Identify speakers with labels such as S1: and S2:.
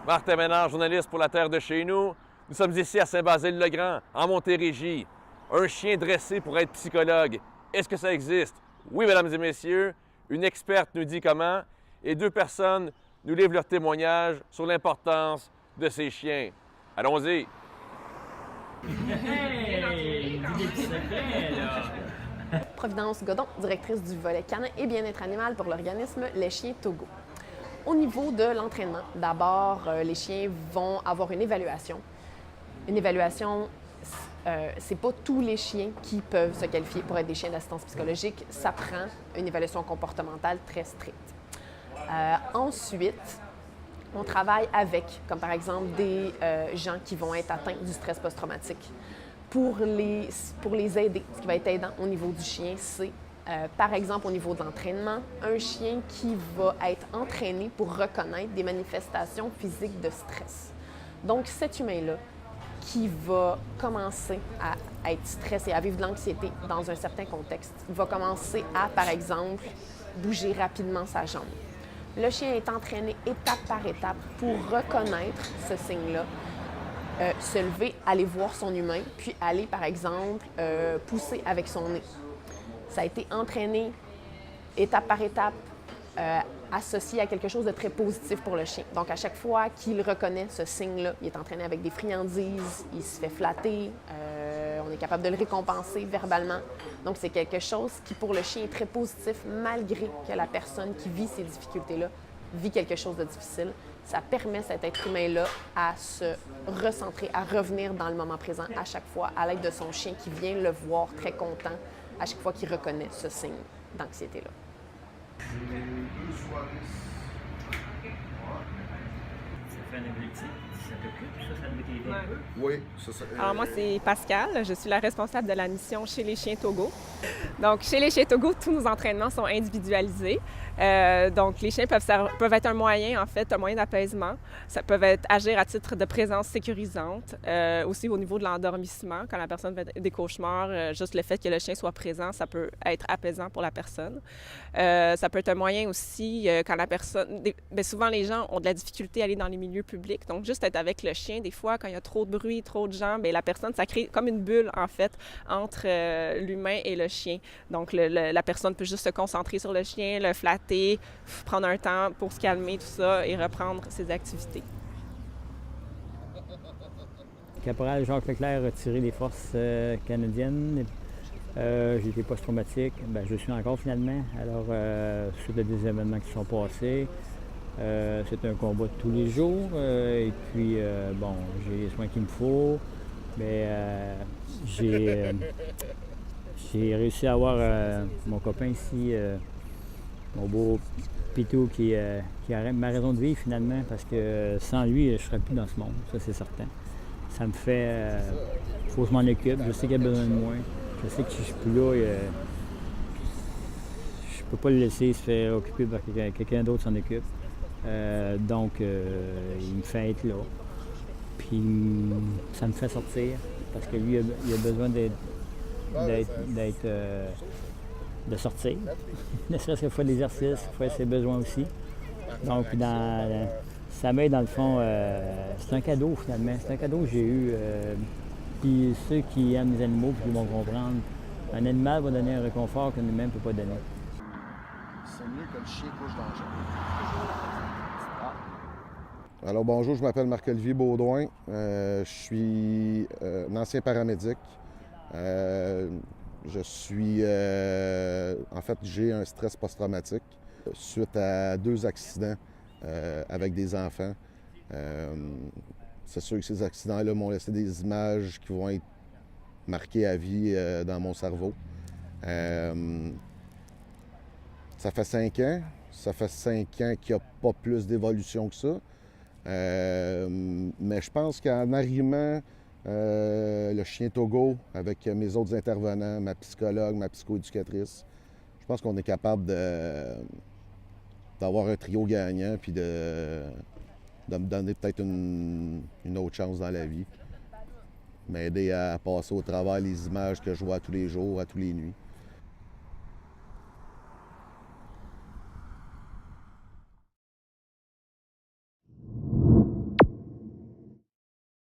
S1: Martin Ménard, journaliste pour La Terre de chez nous. Nous sommes ici à Saint-Basile-le-Grand, en Montérégie. Un chien dressé pour être psychologue. Est-ce que ça existe? Oui, mesdames et messieurs. Une experte nous dit comment et deux personnes nous livrent leur témoignage sur l'importance de ces chiens. Allons-y.
S2: Hey! Dis des petits secrets, là!
S3: Providence Godon, directrice du volet canin et bien-être animal pour l'organisme Les Chiens Togo. Au niveau de l'entraînement, d'abord, les chiens vont avoir une évaluation. Une évaluation, c'est pas tous les chiens qui peuvent se qualifier pour être des chiens d'assistance psychologique. Ça prend une évaluation comportementale très stricte. Ensuite, on travaille avec, comme par exemple, des gens qui vont être atteints du stress post-traumatique. Pour les aider, ce qui va être aidant au niveau du chien, c'est, par exemple, au niveau de l'entraînement, un chien qui va être entraîné pour reconnaître des manifestations physiques de stress. Donc, cet humain-là, qui va commencer à être stressé, à vivre de l'anxiété dans un certain contexte, va commencer à, par exemple, bouger rapidement sa jambe. Le chien est entraîné étape par étape pour reconnaître ce signe-là, se lever, aller voir son humain, puis aller, par exemple, pousser avec son nez. Ça a été entraîné étape par étape, associé à quelque chose de très positif pour le chien. Donc, à chaque fois qu'il reconnaît ce signe-là, il est entraîné avec des friandises, il se fait flatter, on est capable de le récompenser verbalement. Donc, c'est quelque chose qui, pour le chien, est très positif, malgré que la personne qui vit ces difficultés-là vit quelque chose de difficile. Ça permet cet être humain-là à se recentrer, à revenir dans le moment présent à chaque fois, à l'aide de son chien qui vient le voir très content à chaque fois qu'il reconnaît ce signe d'anxiété-là.
S2: Ça fait un objectif, ça t'occupe, ça doit t'aider un peu?
S4: Oui, ça.
S5: Alors moi, c'est Pascal. Je suis la responsable de la mission chez les Chiens Togo. Donc, chez les Chiens Togo, tous nos entraînements sont individualisés. Donc, les chiens peuvent être un moyen, en fait, un moyen d'apaisement. Ça peut agir à titre de présence sécurisante. Aussi au niveau de l'endormissement, quand la personne fait des cauchemars, juste le fait que le chien soit présent, ça peut être apaisant pour la personne. Ça peut être un moyen aussi quand la personne... Bien, souvent, les gens ont de la difficulté à aller dans les milieux publics. Donc, juste être avec le chien, des fois, quand il y a trop de bruit, trop de gens, bien, la personne, ça crée comme une bulle, en fait, entre l'humain et le chien. Donc, la personne peut juste se concentrer sur le chien, le flatter, prendre un temps pour se calmer, tout ça, et reprendre ses activités.
S6: Caporal Jacques Leclerc a tiré les forces canadiennes. J'ai été post-traumatique. Bien, je suis encore finalement. Alors, suite à des événements qui sont passés, c'est un combat de tous les jours. Et puis, bon, j'ai les soins qu'il me faut. Mais j'ai réussi à avoir mon copain ici, mon beau Pitou, qui a ma raison de vivre finalement, parce que sans lui, je ne serais plus dans ce monde, ça c'est certain. Ça me fait... Il faut que je m'en occupe, je sais qu'il a besoin de moi. Je sais que si je ne suis plus là, je ne peux pas le laisser se faire occuper par quelqu'un d'autre s'en occupe. Donc, il me fait être là. Puis, ça me fait sortir, parce que lui, il a besoin de sortir. Ne serait-ce que faire de l'exercice, faire ses besoins aussi. Donc, ça m'aide dans le fond. C'est un cadeau finalement. C'est un cadeau que j'ai eu. Puis ceux qui aiment les animaux, puis qui vont comprendre, un animal va donner un réconfort qu'un humain ne peut pas donner.
S4: C'est mieux que le chien couche dans le champ. Alors bonjour, je m'appelle Marc-Olivier Baudouin. Je suis un ancien paramédic. En fait, j'ai un stress post-traumatique suite à 2 accidents avec des enfants. C'est sûr que ces accidents-là m'ont laissé des images qui vont être marquées à vie dans mon cerveau. Ça fait 5 ans. Ça fait 5 ans qu'il n'y a pas plus d'évolution que ça. Mais je pense qu'en arrimant le chien Togo avec mes autres intervenants, ma psychologue, ma psychoéducatrice, je pense qu'on est capable d'avoir un trio gagnant puis de me donner peut-être une autre chance dans la vie. M'aider à passer au travers les images que je vois tous les jours, à tous les nuits.